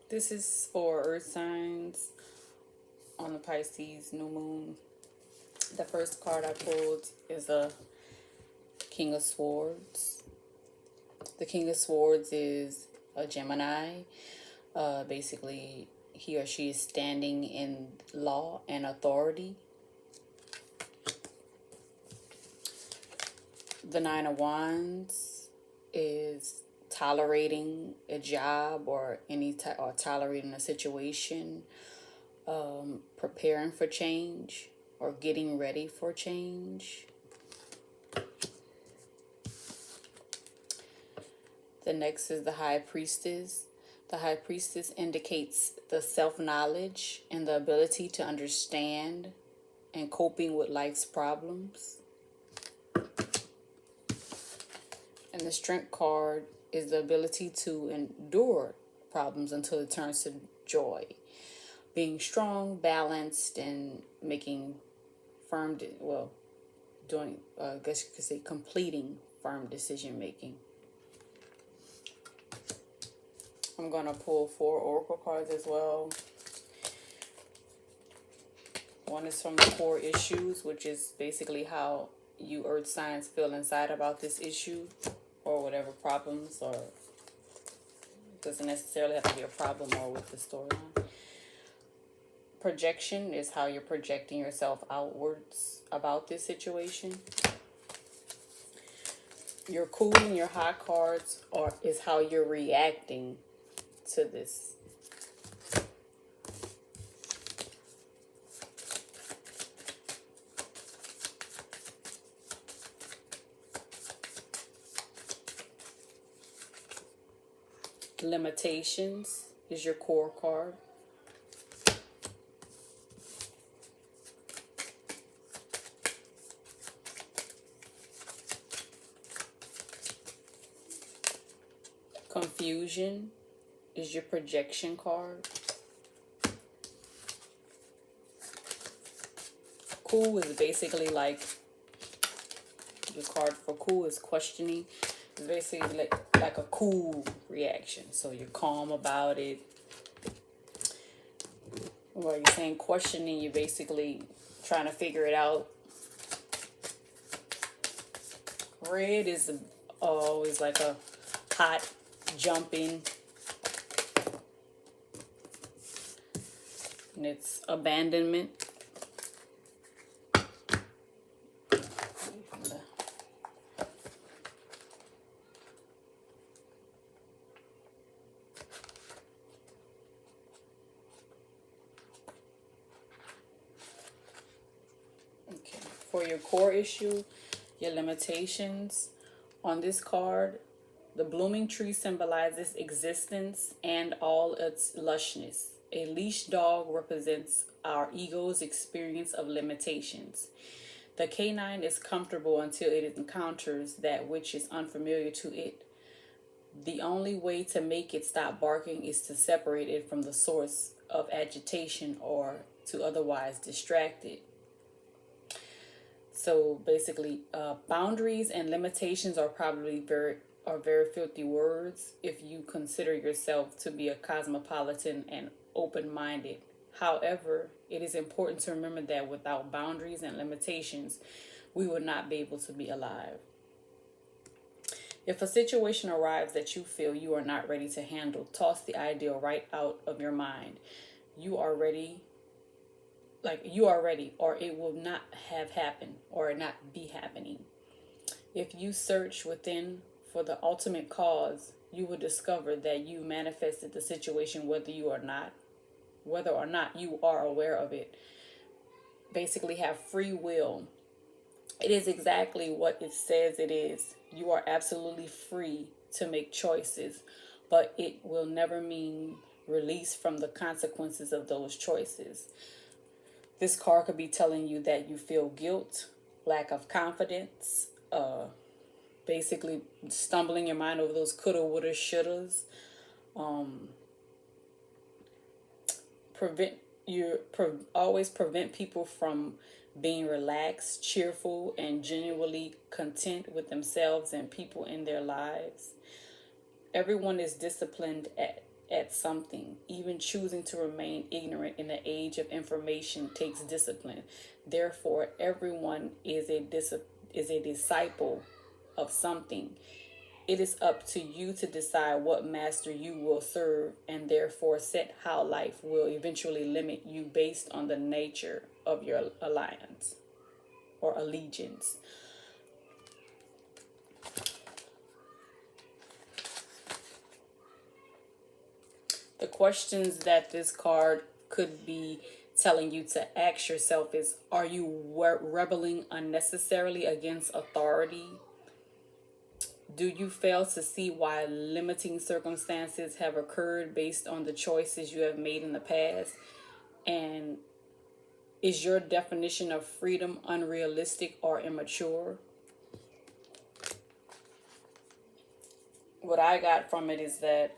This is for earth signs on the Pisces new moon. The first card I pulled is a King of Swords. The King of Swords is a Gemini. Basically, he or she is standing in law and authority. The Nine of Wands is tolerating a job or or tolerating a situation, preparing for change or getting ready for change. The next is the High Priestess. The High Priestess indicates the self-knowledge and the ability to understand and coping with life's problems. And the Strength card is the ability to endure problems until it turns to joy. Being strong, balanced, and making firm, I guess you could say completing firm decision making. I'm going to pull 4 oracle cards as well. One is from the core issues, which is basically how you earth signs feel inside about this issue or whatever problems, or it doesn't necessarily have to be a problem or with the storyline. Projection is how you're projecting yourself outwards about this situation. Your cool and your high cards is how you're reacting to this. Limitations is your core card. Confusion is your projection card. Cool is basically like, the card for cool is questioning. It's basically like a cool reaction. So you're calm about it. While you're saying questioning, you're basically trying to figure it out. Red is always like a hot, jumping. And it's abandonment. Okay. For your core issue, your limitations, on this card, the blooming tree symbolizes existence and all its lushness. A leash dog represents our ego's experience of limitations. The canine is comfortable until it encounters that which is unfamiliar to it. The only way to make it stop barking is to separate it from the source of agitation or to otherwise distract it. So basically, boundaries and limitations are probably very filthy words if you consider yourself to be a cosmopolitan and open-minded. However, it is important to remember that without boundaries and limitations, we would not be able to be alive. If a situation arrives that you feel you are not ready to handle, toss the ideal right out of your mind. You are ready, or it will not have happened or not be happening. If you search within for the ultimate cause, you will discover that you manifested the situation whether or not you are aware of it. Basically have free will. It is exactly what it says it is. You are absolutely free to make choices, but it will never mean release from the consequences of those choices. This card could be telling you that you feel guilt, lack of confidence, basically stumbling your mind over those coulda, woulda, shouldas. Always prevent people from being relaxed, cheerful, and genuinely content with themselves and people in their lives. Everyone is disciplined at something. Even choosing to remain ignorant in the age of information takes discipline. Therefore, everyone is a disciple of something. It is up to you to decide what master you will serve, and therefore set how life will eventually limit you based on the nature of your alliance or allegiance. The questions that this card could be telling you to ask yourself is, are you rebelling unnecessarily against authority? Do you fail to see why limiting circumstances have occurred based on the choices you have made in the past? And is your definition of freedom unrealistic or immature? What I got from it is that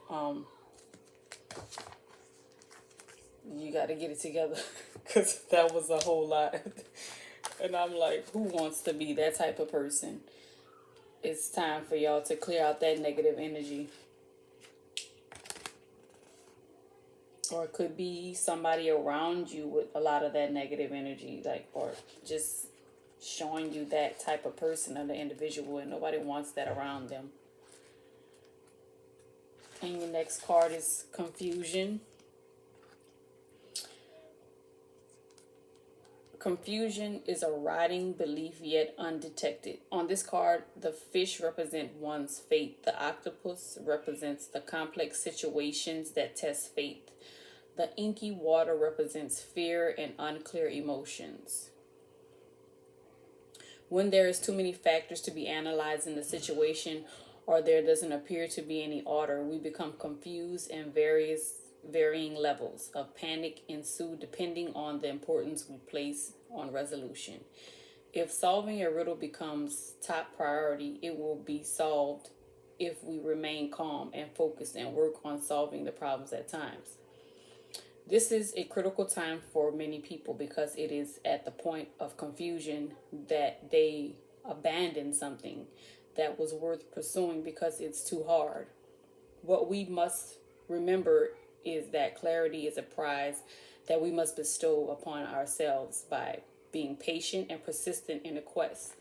you got to get it together, because that was a whole lot. And I'm like, who wants to be that type of person? It's time for y'all to clear out that negative energy. Or it could be somebody around you with a lot of that negative energy, like, or just showing you that type of person or the individual, and nobody wants that around them. And your next card is confusion. Confusion is a rotting belief yet undetected. On this card, the fish represent one's fate. The octopus represents the complex situations that test faith. The inky water represents fear and unclear emotions. When there is too many factors to be analyzed in the situation, or there doesn't appear to be any order, we become confused, and varying levels of panic ensue depending on the importance we place on resolution. If solving a riddle becomes top priority, it will be solved if we remain calm and focused and work on solving the problems at times. This is a critical time for many people, because it is at the point of confusion that they abandon something that was worth pursuing because it's too hard. What we must remember is that clarity is a prize that we must bestow upon ourselves by being patient and persistent in the quest.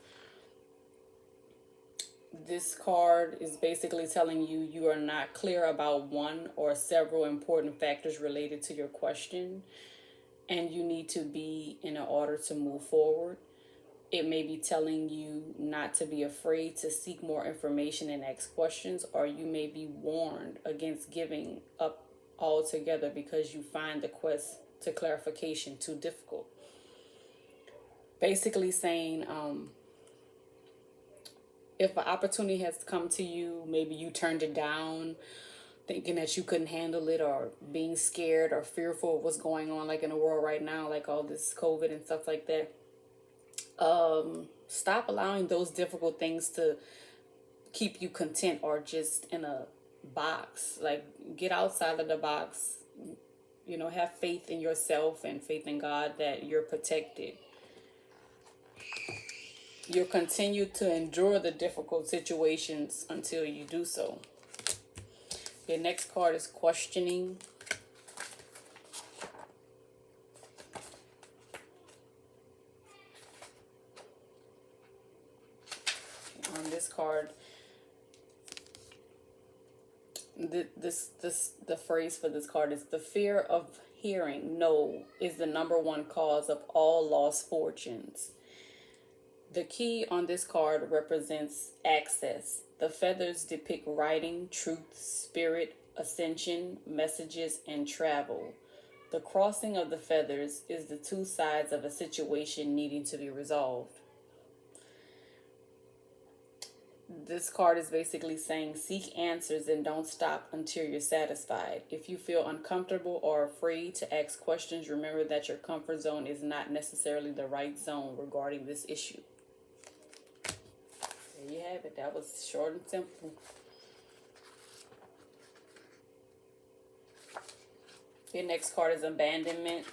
This card is basically telling you you are not clear about one or several important factors related to your question, and you need to be in order to move forward. It may be telling you not to be afraid to seek more information and ask questions, or you may be warned against giving up altogether because you find the quest to clarification too difficult. Basically saying, if an opportunity has come to you, maybe you turned it down, thinking that you couldn't handle it, or being scared or fearful of what's going on, like in the world right now, like all this COVID and stuff like that. Stop allowing those difficult things to keep you content or just in a box. Like, get outside of the box. You know, have faith in yourself and faith in God that you're protected. You'll continue to endure the difficult situations until you do so. Your next card is questioning. On this card, the phrase for this card is, the fear of hearing no is the number one cause of all lost fortunes. The key on this card represents access. The feathers depict writing, truth, spirit, ascension, messages, and travel. The crossing of the feathers is the two sides of a situation needing to be resolved. This card is basically saying, seek answers and don't stop until you're satisfied. If you feel uncomfortable or afraid to ask questions, remember that your comfort zone is not necessarily the right zone regarding this issue. There you have it. That was short and simple. Your next card is abandonment.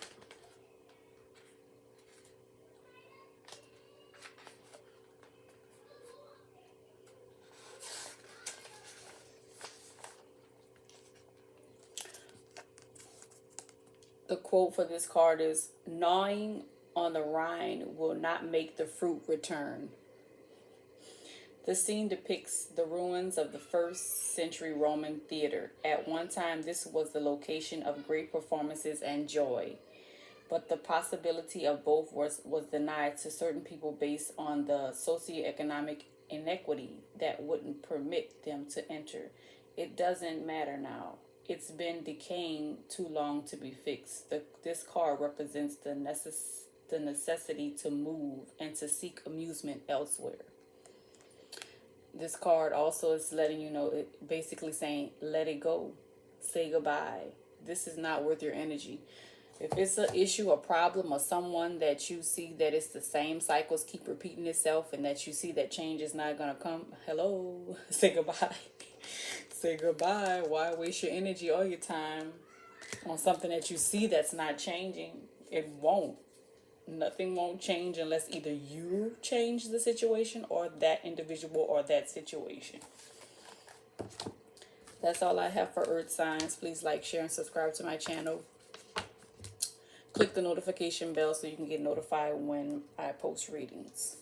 The quote for this card is, gnawing on the rind will not make the fruit return. The scene depicts the ruins of the first century Roman theater. At one time, this was the location of great performances and joy, but the possibility of both was denied to certain people based on the socioeconomic inequity that wouldn't permit them to enter. It doesn't matter now. It's been decaying too long to be fixed. This card represents the necessity to move and to seek amusement elsewhere. This card also is letting you know, basically saying, let it go. Say goodbye. This is not worth your energy. If it's an issue, a problem, or someone that you see that it's the same cycles keep repeating itself and that you see that change is not going to come, hello, say goodbye. Say goodbye. Why waste your energy or your time on something that you see that's not changing? It won't. Nothing won't change unless either you change the situation or that individual or that situation. That's all I have for Earth signs. Please like, share, and subscribe to my channel. Click the notification bell so you can get notified when I post readings.